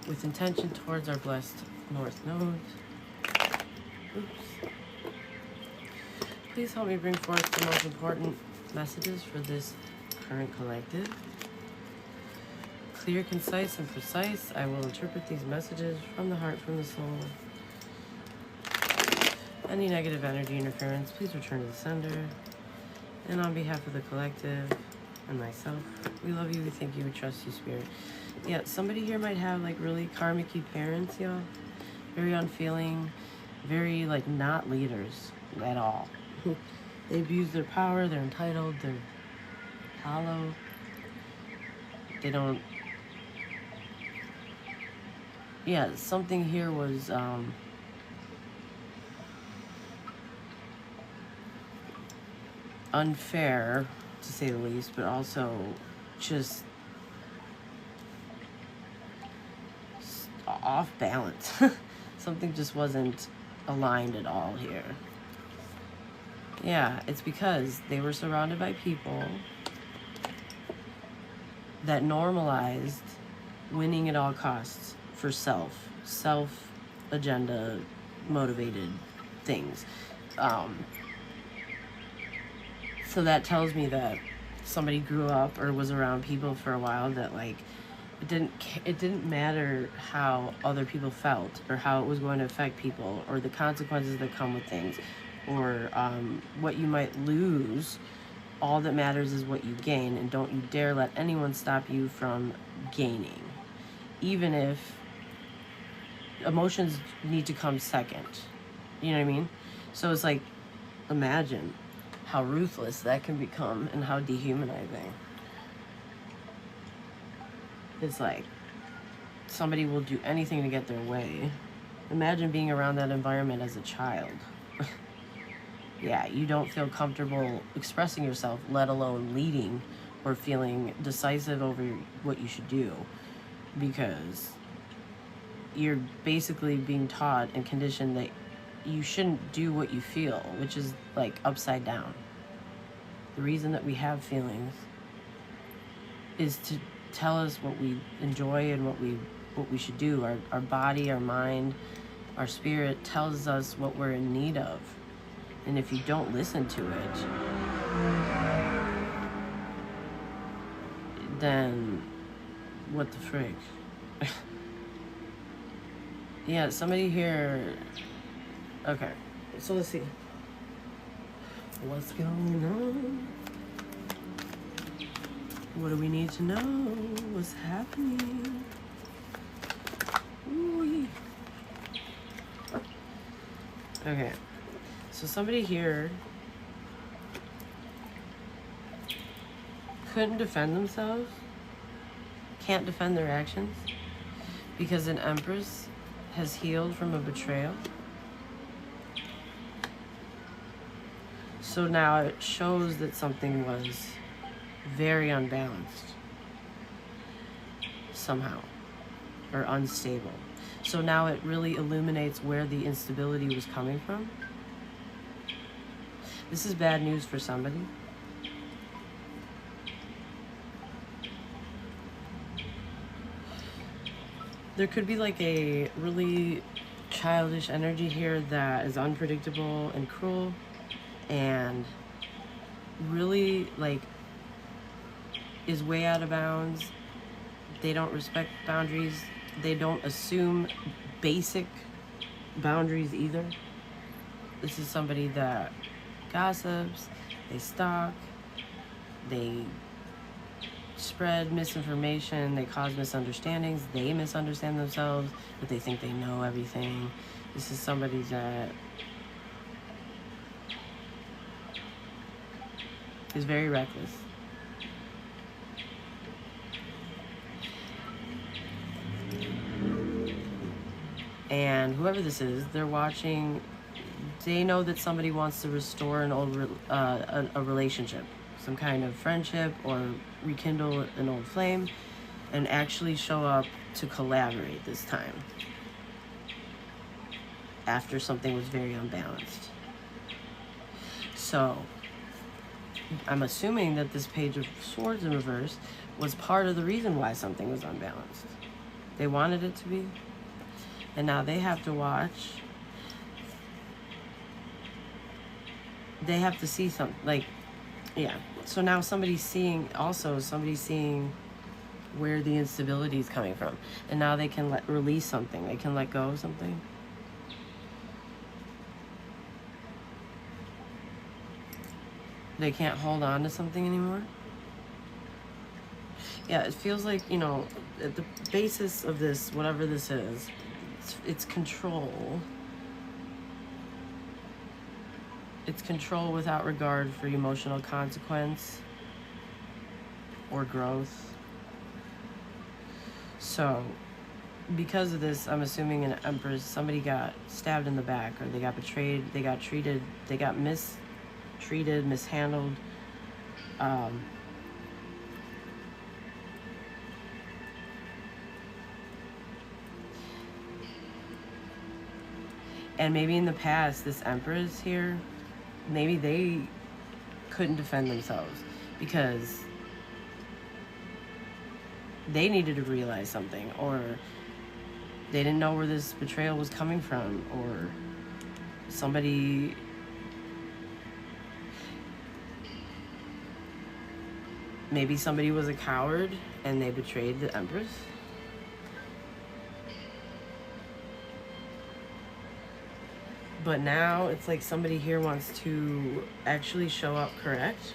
with intention towards our blessed North Node. Oops. Please help me bring forth the most important messages for this current collective. Clear, concise, and precise. I will interpret these messages from the heart, from the soul. Any negative energy interference, please return to the sender. And on behalf of the collective and myself, we love you, we thank you, we trust you, Spirit. Yeah, somebody here might have like really karmic-y parents, y'all. Very unfeeling, very like not leaders at all. They abuse their power, they're entitled, they're hollow. They don't... Yeah, something here was unfair, to say the least, but also just off balance. Something just wasn't aligned at all here. Yeah, it's because they were surrounded by people that normalized winning at all costs for self agenda motivated things. So that tells me that somebody grew up or was around people for a while that like it didn't matter how other people felt or how it was going to affect people or the consequences that come with things or what you might lose. All that matters is what you gain, and don't you dare let anyone stop you from gaining, even if emotions need to come second. You know what I mean? So it's like, imagine how ruthless that can become and how dehumanizing. It's like somebody will do anything to get their way. Imagine being around that environment as a child. Yeah, you don't feel comfortable expressing yourself, let alone leading or feeling decisive over what you should do, because you're basically being taught and conditioned that you shouldn't do what you feel, which is like upside down. The reason that we have feelings is to tell us what we enjoy and what we should do. Our body, our mind, our spirit tells us what we're in need of. And if you don't listen to it, then what the frig? Yeah, somebody here... Okay, so let's see. What's going on? What do we need to know? What's happening? Ooh-wee. Okay. So somebody here couldn't defend themselves, can't defend their actions, because an Empress has healed from a betrayal. So now it shows that something was very unbalanced somehow, or unstable. So now it really illuminates where the instability was coming from. This is bad news for somebody. There could be like a really childish energy here that is unpredictable and cruel and really like is way out of bounds. They don't respect boundaries. They don't assume basic boundaries either. This is somebody that gossips, they stalk, they spread misinformation, they cause misunderstandings, they misunderstand themselves, but they think they know everything. This is somebody that is very reckless. And whoever this is, they're watching. They know that somebody wants to restore an old a relationship, some kind of friendship, or rekindle an old flame, and actually show up to collaborate this time after something was very unbalanced. So I'm assuming that this Page of Swords in reverse was part of the reason why something was unbalanced. they wanted it to be. And now they have to watch. They have to see something, like, yeah. So now somebody's seeing where the instability is coming from. And now they can release something. They can let go of something. They can't hold on to something anymore. Yeah, it feels like, you know, at the basis of this, whatever this is, it's control. It's control without regard for emotional consequence or growth. So, because of this, I'm assuming an Empress, somebody got stabbed in the back, or they got betrayed, they got treated, they got mistreated, mishandled. And maybe in the past, this Empress here, maybe they couldn't defend themselves because they needed to realize something, or they didn't know where this betrayal was coming from, or somebody was a coward and they betrayed the Empress. But now it's like somebody here wants to actually show up correct.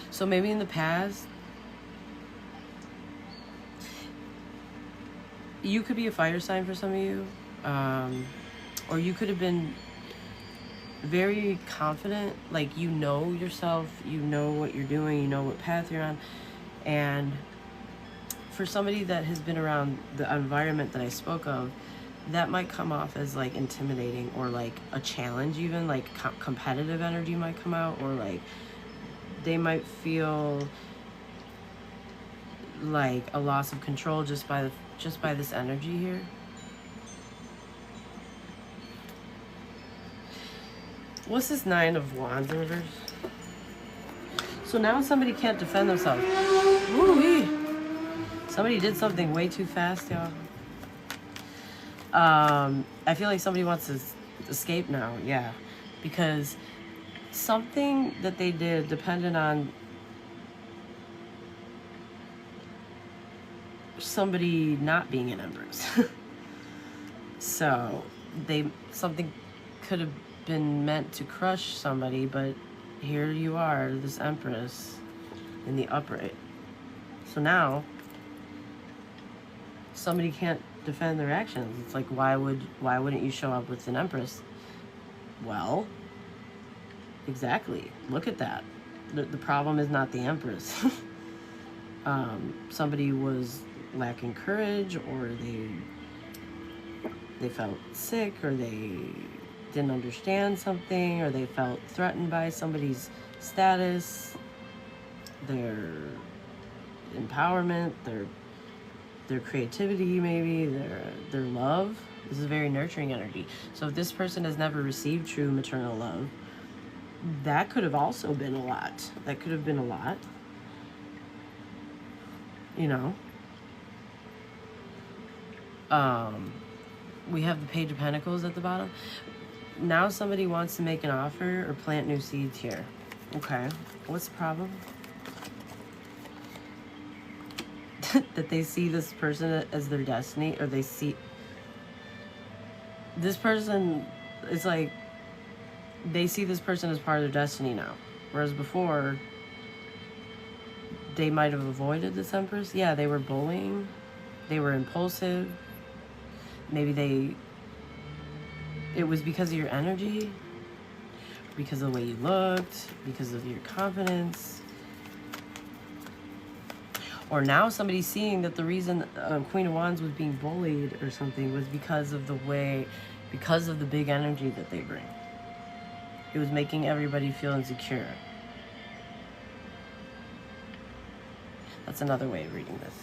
So maybe in the past, you could be a fire sign for some of you, or you could have been very confident, like you know yourself, you know what you're doing, you know what path you're on. And for somebody that has been around the environment that I spoke of, that might come off as like intimidating, or like a challenge, even like competitive energy might come out, or like they might feel like a loss of control just by this energy here. What's this Nine of Wands in reverse? So now somebody can't defend themselves. Woo-wee. Somebody did something way too fast, y'all. I feel like somebody wants to escape now, yeah. Because something that they did depended on somebody not being an Empress. So something could have been meant to crush somebody, but here you are, this Empress in the upright. So now somebody can't defend their actions. It's like, why wouldn't you show up with an Empress? Well, exactly. Look at that. The problem is not the Empress. Somebody was lacking courage, or they felt sick, or they didn't understand something, or they felt threatened by somebody's status, their empowerment, their creativity, maybe their love. This is very nurturing energy. So if this person has never received true maternal love, that could have also been a lot. That could have been a lot. You know? We have the Page of Pentacles at the bottom. Now somebody wants to make an offer or plant new seeds here. Okay. What's the problem? That they see this person as their destiny, or they see this person, it's like they see this person as part of their destiny now. Whereas before, they might have avoided this Empress. Yeah, they were bullying. They were impulsive. Maybe it was because of your energy, because of the way you looked, because of your confidence. Or now somebody's seeing that the reason Queen of Wands was being bullied or something was because of the big energy that they bring. It was making everybody feel insecure. That's another way of reading this.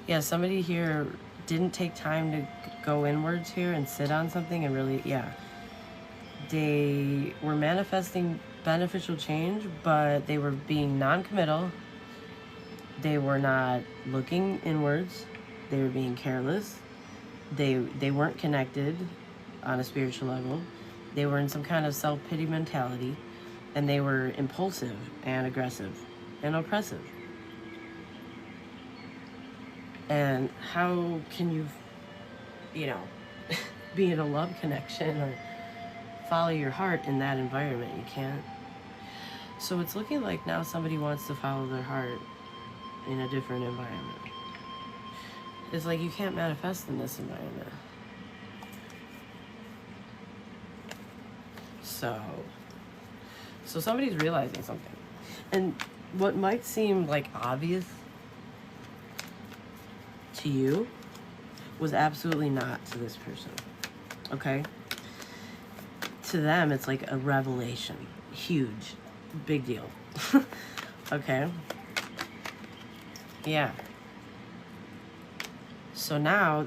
Yeah, somebody here didn't take time to go inwards here and sit on something and really, yeah. They were manifesting beneficial change, but they were being non-committal. They were not looking inwards. They were being careless. They weren't connected on a spiritual level. They were in some kind of self-pity mentality, and they were impulsive and aggressive and oppressive. And how can you, be in a love connection or follow your heart in that environment? You can't. So it's looking like now somebody wants to follow their heart in a different environment. It's like you can't manifest in this environment. So somebody's realizing something. And what might seem like obvious to you was absolutely not to this person. Okay? To them, it's like a revelation. Huge. Big deal. Okay? Yeah. So now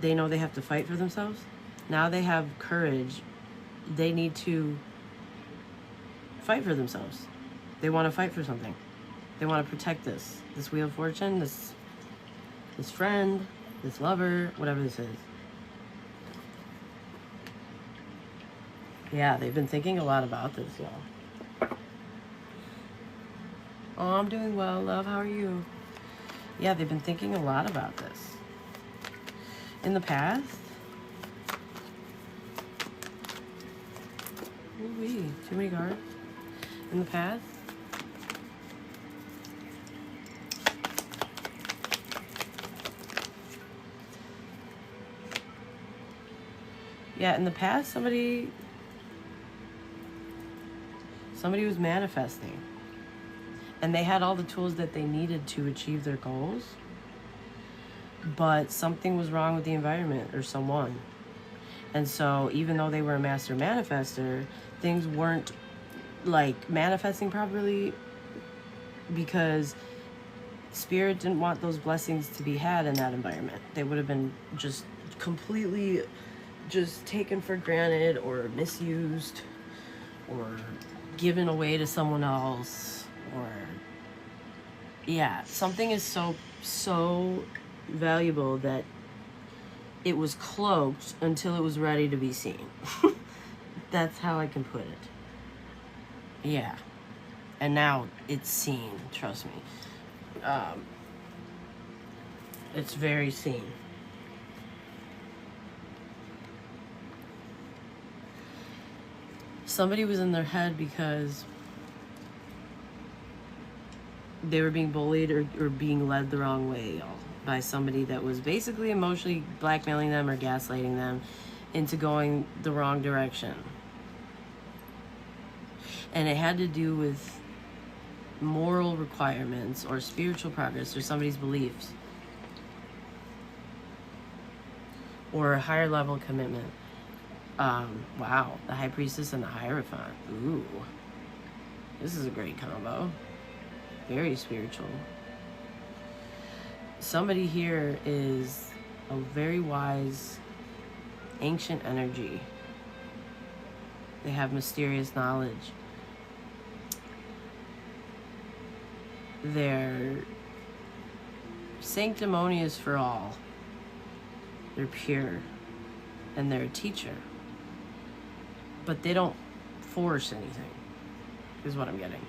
they know they have to fight for themselves. Now they have courage. They need to fight for themselves. They want to fight for something. They want to protect this Wheel of Fortune, this friend, this lover, whatever this is. Yeah, they've been thinking a lot about this, y'all. Oh, I'm doing well, love. How are you? Yeah, they've been thinking a lot about this. In the past, ooh-wee, too many cards. In the past, somebody was manifesting, and they had all the tools that they needed to achieve their goals, but something was wrong with the environment or someone. And so even though they were a master manifester, things weren't like manifesting properly because spirit didn't want those blessings to be had in that environment. They would have been just completely just taken for granted or misused or given away to someone else, or yeah, something is so valuable that it was cloaked until it was ready to be seen. That's how I can put it. Yeah. And now it's seen, trust me. It's very seen. Somebody was in their head because they were being bullied or being led the wrong way, y'all, by somebody that was basically emotionally blackmailing them or gaslighting them into going the wrong direction. And it had to do with moral requirements or spiritual progress or somebody's beliefs or a higher level commitment. Wow, the High Priestess and the Hierophant. Ooh, this is a great combo. Very spiritual. Somebody here is a very wise, ancient energy. They have mysterious knowledge. They're sanctimonious for all. They're pure. And they're a teacher. But they don't force anything, is what I'm getting.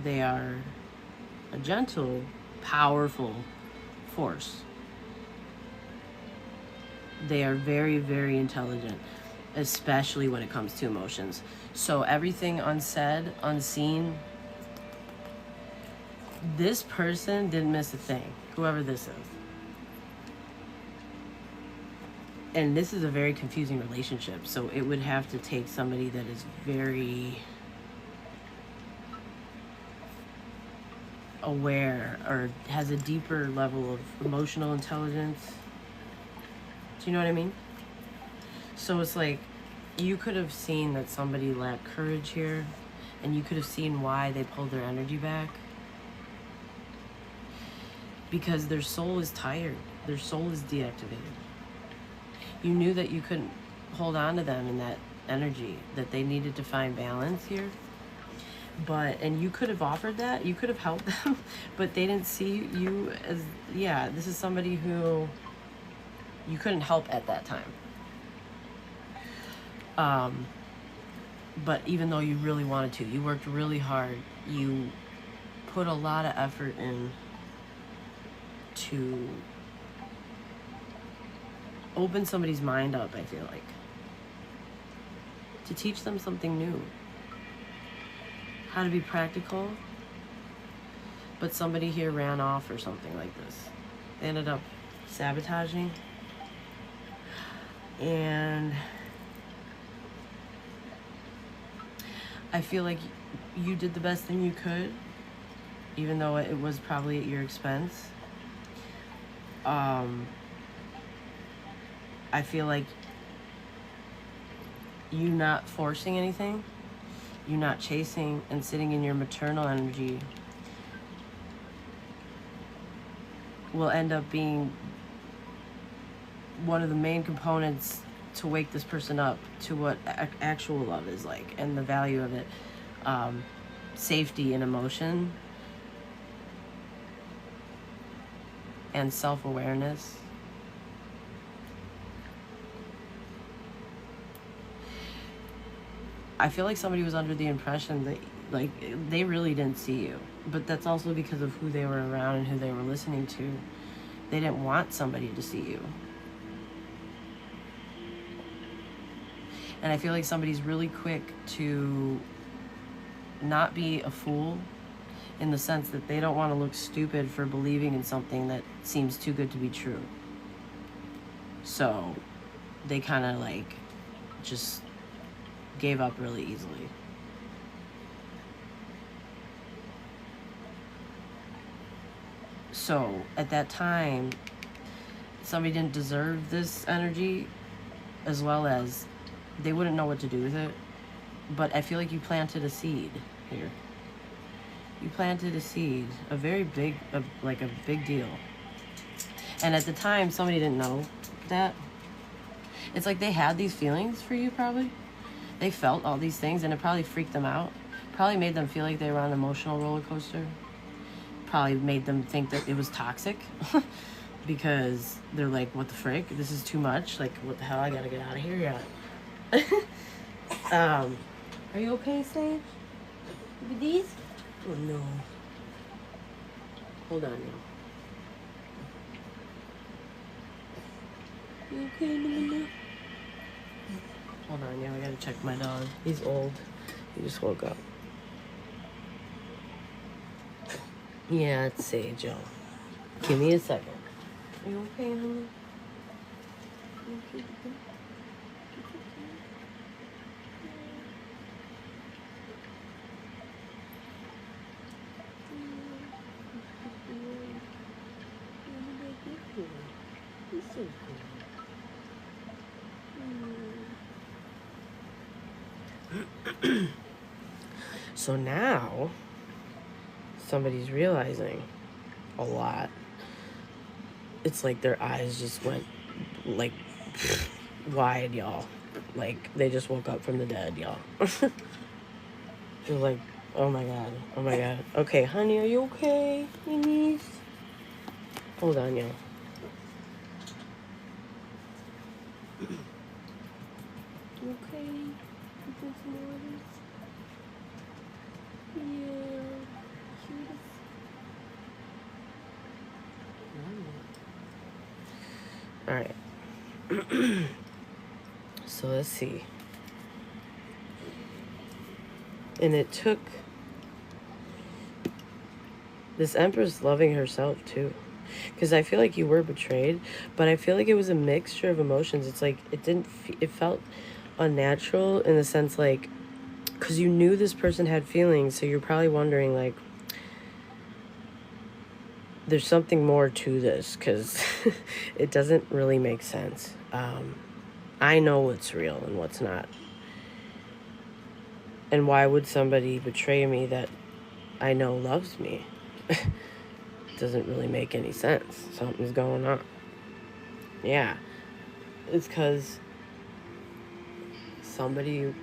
They are a gentle, powerful force. They are very, very intelligent, especially when it comes to emotions. So everything unsaid, unseen, this person didn't miss a thing, whoever this is. And this is a very confusing relationship, so it would have to take somebody that is very aware or has a deeper level of emotional intelligence. Do you know what I mean? So it's like you could have seen that somebody lacked courage here, and you could have seen why they pulled their energy back. Because their soul is tired. Their soul is deactivated. You knew that you couldn't hold on to them in that energy, that they needed to find balance here. But, and you could have offered that, you could have helped them, but they didn't see you as, yeah, this is somebody who you couldn't help at that time. But even though you really wanted to, you worked really hard, you put a lot of effort in to open somebody's mind up, I feel like. To teach them something new. How to be practical. But somebody here ran off or something like this. They ended up sabotaging. And I feel like you did the best thing you could, even though it was probably at your expense. I feel like you not forcing anything, you not chasing and sitting in your maternal energy will end up being one of the main components to wake this person up to what actual love is like and the value of it. Safety and emotion and self-awareness. I feel like somebody was under the impression that, like, they really didn't see you. But that's also because of who they were around and who they were listening to. They didn't want somebody to see you. And I feel like somebody's really quick to not be a fool, in the sense that they don't want to look stupid for believing in something that seems too good to be true. So they kind of like just gave up really easily. So at that time, somebody didn't deserve this energy, as well as they wouldn't know what to do with it. But I feel like you planted a seed here. You planted a seed, a very big, like a big deal. And at the time, somebody didn't know that. It's like they had these feelings for you, probably. They felt all these things, and it probably freaked them out. Probably made them feel like they were on an emotional roller coaster. Probably made them think that it was toxic. Because they're like, what the frick? This is too much. Like, what the hell? I gotta get out of here. Yeah. Are you okay, Sage? With these? Oh, no. Hold on now. You okay, Melinda? Hold on, yeah, I gotta check my dog. He's old. He just woke up. Yeah, it's Sage, y'all. Give me a second. Are you okay, honey? You okay? So now somebody's realizing a lot. It's like their eyes just went like wide, y'all. Like they just woke up from the dead, y'all. They're like, oh my god, oh my god. Okay, honey, are you okay? Your knees? Hold on, y'all. You okay? You drink some waters? Yeah. All right. So let's see. And it took this Empress loving herself too, because I feel like you were betrayed, but I feel like it was a mixture of emotions. It's like it felt unnatural in the sense, like, because you knew this person had feelings, so you're probably wondering, like, there's something more to this, because it doesn't really make sense. I know what's real and what's not. And why would somebody betray me that I know loves me? Doesn't really make any sense. Something's going on. Yeah. It's because somebody